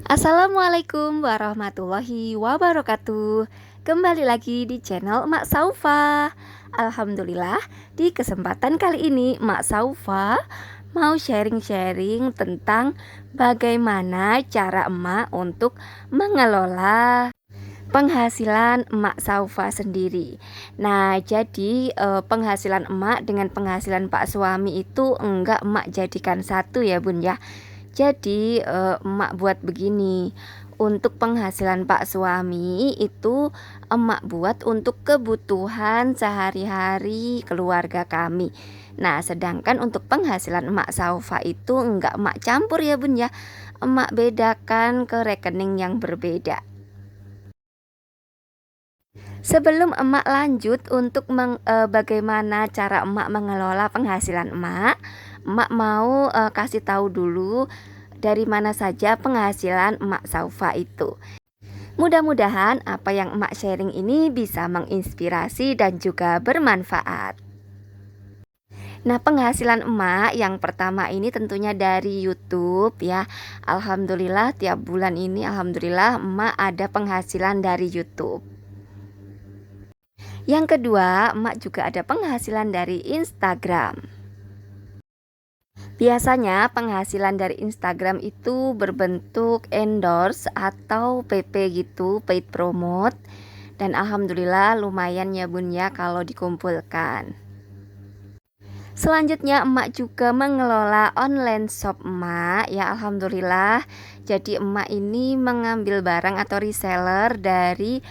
Assalamualaikum warahmatullahi wabarakatuh. Kembali lagi di channel Mak Saufa. Alhamdulillah, di kesempatan kali ini Mak Saufa mau sharing-sharing tentang bagaimana cara emak untuk mengelola penghasilan emak Saufa sendiri. Nah, jadi penghasilan emak dengan penghasilan Pak suami itu enggak emak jadikan satu ya Bun ya. Jadi emak buat begini. Untuk penghasilan Pak suami itu emak buat untuk kebutuhan sehari-hari keluarga kami. Nah, sedangkan untuk penghasilan emak Saufa itu enggak emak campur ya Bun ya. Emak bedakan ke rekening yang berbeda. Sebelum emak lanjut untuk bagaimana cara emak mengelola penghasilan emak mau kasih tahu dulu dari mana saja penghasilan emak Saufa itu. Mudah-mudahan apa yang emak sharing ini bisa menginspirasi dan juga bermanfaat. Nah, penghasilan emak yang pertama ini tentunya dari YouTube ya. Alhamdulillah tiap bulan ini alhamdulillah emak ada penghasilan dari YouTube. Yang kedua, emak juga ada penghasilan dari Instagram. Biasanya penghasilan dari Instagram itu berbentuk endorse atau PP gitu, paid promote. Dan alhamdulillah lumayan ya Bun ya kalau dikumpulkan. Selanjutnya emak juga mengelola online shop emak ya, alhamdulillah. Jadi emak ini mengambil barang atau reseller dari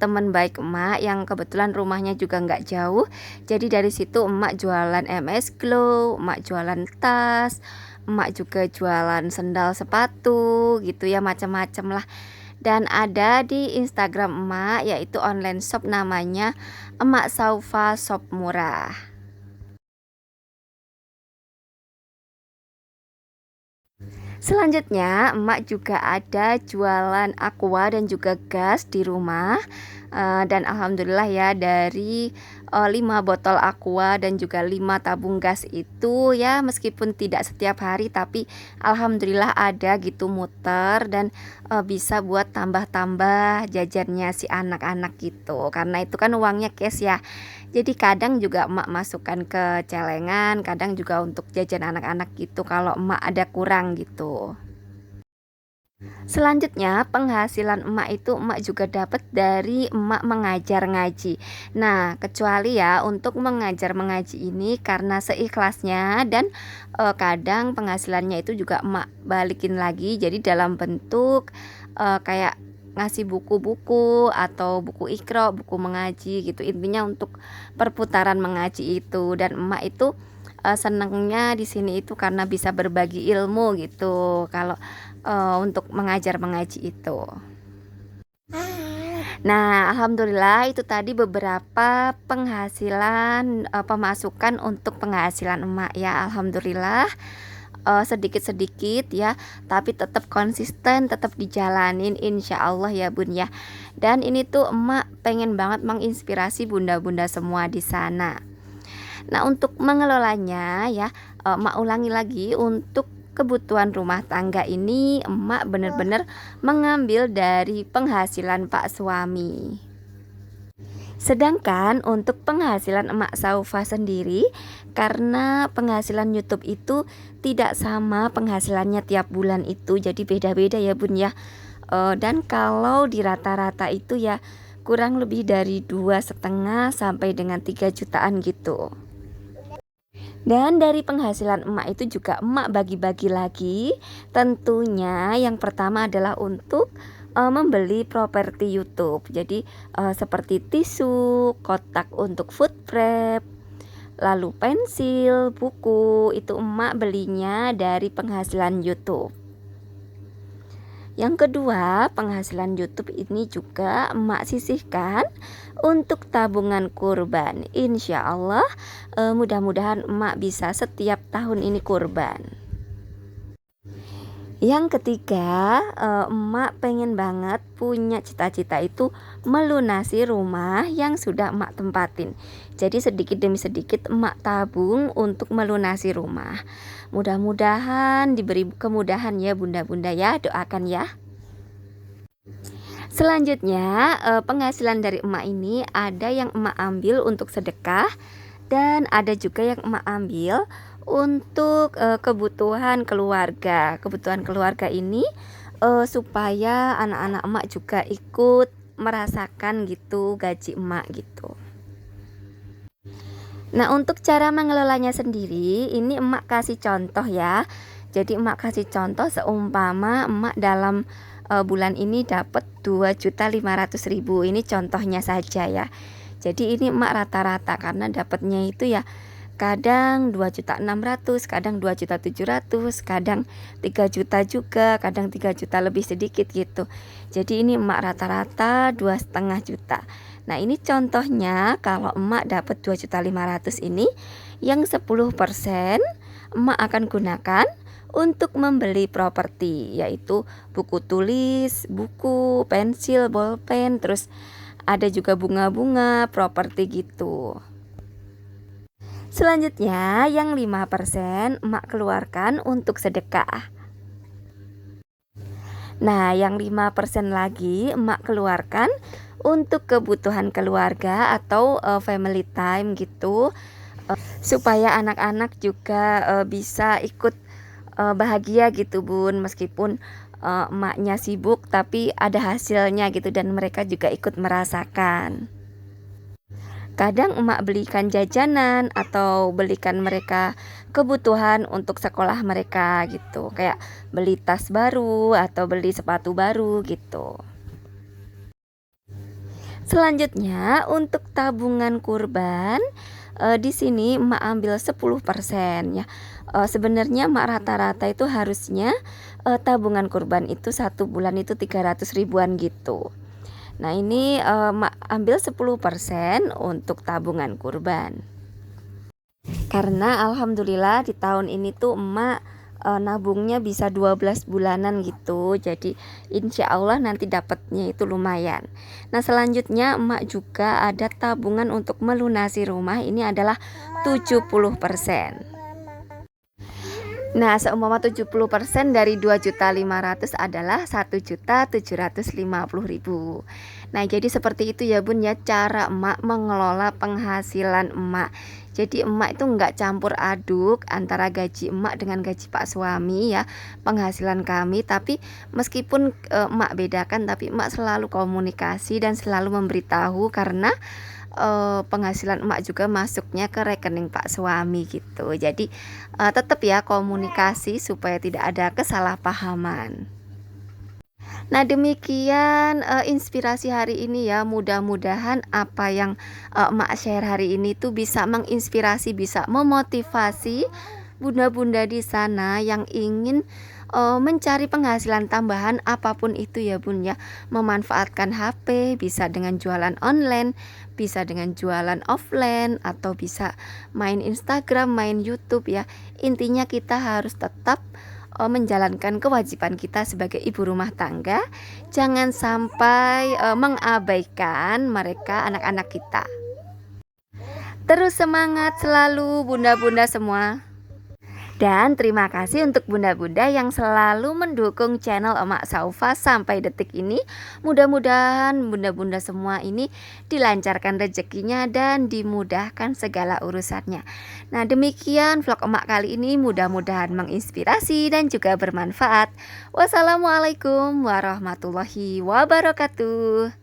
teman baik emak yang kebetulan rumahnya juga nggak jauh. Jadi dari situ emak jualan MS Glow, emak jualan tas, emak juga jualan sendal sepatu gitu ya, macam-macam lah. Dan ada di Instagram emak yaitu online shop namanya Emak Saufa Shop Murah. Selanjutnya, emak juga ada jualan aqua dan juga gas di rumah. Dan alhamdulillah ya dari 5 botol aqua dan juga 5 tabung gas itu ya, meskipun tidak setiap hari tapi alhamdulillah ada gitu muter dan bisa buat tambah-tambah jajannya si anak-anak gitu. Karena itu kan uangnya cash ya. Jadi kadang juga emak masukkan ke celengan, kadang juga untuk jajan anak-anak gitu kalau emak ada kurang gitu. Selanjutnya penghasilan emak itu emak juga dapat dari emak mengajar ngaji. Nah, kecuali ya untuk mengajar mengaji ini karena seikhlasnya dan kadang penghasilannya itu juga emak balikin lagi jadi dalam bentuk kayak ngasih buku-buku atau buku ikro, buku mengaji gitu. Intinya untuk perputaran mengaji itu, dan emak itu senengnya di sini itu karena bisa berbagi ilmu gitu. Kalau untuk mengajar mengaji itu. Nah, alhamdulillah itu tadi beberapa penghasilan pemasukan untuk penghasilan emak ya. Alhamdulillah sedikit-sedikit ya, tapi tetap konsisten, tetap dijalanin insya Allah ya Bun ya. Dan ini tuh emak pengen banget menginspirasi bunda-bunda semua di sana. Nah, untuk mengelolanya ya, emak ulangi lagi, untuk kebutuhan rumah tangga ini emak bener-bener mengambil dari penghasilan Pak suami. Sedangkan untuk penghasilan emak Saufa sendiri, karena penghasilan YouTube itu tidak sama penghasilannya tiap bulan itu, jadi beda-beda ya Bun ya. Dan kalau di rata-rata itu ya kurang lebih dari 2,5 sampai dengan 3 jutaan gitu. Dan dari penghasilan emak itu juga emak bagi-bagi lagi. Tentunya yang pertama adalah untuk membeli properti YouTube. Jadi seperti tisu, kotak untuk food prep, lalu pensil, buku, itu emak belinya dari penghasilan YouTube. Yang kedua, penghasilan YouTube ini juga emak sisihkan untuk tabungan kurban. Insya Allah mudah-mudahan emak bisa setiap tahun ini kurban. Yang ketiga, emak pengen banget punya cita-cita itu melunasi rumah yang sudah emak tempatin. Jadi sedikit demi sedikit emak tabung untuk melunasi rumah. Mudah-mudahan diberi kemudahan ya bunda-bunda ya, doakan ya. Selanjutnya, penghasilan dari emak ini ada yang emak ambil untuk sedekah dan ada juga yang emak ambil untuk kebutuhan keluarga. Kebutuhan keluarga ini supaya anak-anak emak juga ikut merasakan gitu gaji emak gitu. Nah, untuk cara mengelolanya sendiri, ini emak kasih contoh ya. Jadi emak kasih contoh seumpama emak dalam bulan ini dapat 2.500.000. Ini contohnya saja ya. Jadi ini emak rata-rata karena dapatnya itu ya kadang 2.600.000, kadang 2.700.000, kadang 3 juta juga, kadang 3 juta lebih sedikit gitu. Jadi ini emak rata-rata 2,5 juta. Nah, ini contohnya kalau emak dapat 2.500.000 ini yang 10% emak akan gunakan untuk membeli properti, yaitu buku tulis, buku, pensil, bolpen, terus ada juga bunga-bunga, properti gitu. Selanjutnya yang 5% emak keluarkan untuk sedekah. Nah, yang 5% lagi emak keluarkan untuk kebutuhan keluarga atau family time gitu, supaya anak-anak juga bisa ikut bahagia gitu Bun, meskipun emaknya sibuk tapi ada hasilnya gitu dan mereka juga ikut merasakan. Kadang emak belikan jajanan atau belikan mereka kebutuhan untuk sekolah mereka gitu, kayak beli tas baru atau beli sepatu baru gitu. Selanjutnya untuk tabungan kurban, di sini emak ambil 10% ya. Sebenarnya emak rata-rata itu harusnya tabungan kurban itu 1 bulan itu 300 ribuan gitu. Nah, ini emak ambil 10% untuk tabungan kurban. Karena alhamdulillah di tahun ini tuh emak nabungnya bisa 12 bulanan gitu. Jadi insya Allah nanti dapatnya itu lumayan. Nah, selanjutnya emak juga ada tabungan untuk melunasi rumah. Ini adalah 70%. Nah, seumpama 70% dari 2.500.000 adalah 1.750.000. Nah, jadi seperti itu ya Bun ya cara emak mengelola penghasilan emak. Jadi emak itu enggak campur aduk antara gaji emak dengan gaji pak suami ya, penghasilan kami. Tapi meskipun emak bedakan, tapi emak selalu komunikasi dan selalu memberitahu karena penghasilan emak juga masuknya ke rekening pak suami gitu. Jadi tetap ya komunikasi supaya tidak ada kesalahpahaman. Nah, demikian inspirasi hari ini ya. Mudah-mudahan apa yang emak share hari ini tuh bisa menginspirasi, bisa memotivasi bunda-bunda di sana yang ingin mencari penghasilan tambahan apapun itu ya Bun ya. Memanfaatkan HP, bisa dengan jualan online, bisa dengan jualan offline, atau bisa main Instagram, main YouTube ya. Intinya kita harus tetap menjalankan kewajiban kita sebagai ibu rumah tangga. Jangan sampai mengabaikan mereka, anak-anak kita. Terus semangat selalu bunda-bunda semua. Dan terima kasih untuk bunda-bunda yang selalu mendukung channel Emak Saufa sampai detik ini. Mudah-mudahan bunda-bunda semua ini dilancarkan rezekinya dan dimudahkan segala urusannya. Nah, demikian vlog emak kali ini, mudah-mudahan menginspirasi dan juga bermanfaat. Wassalamualaikum warahmatullahi wabarakatuh.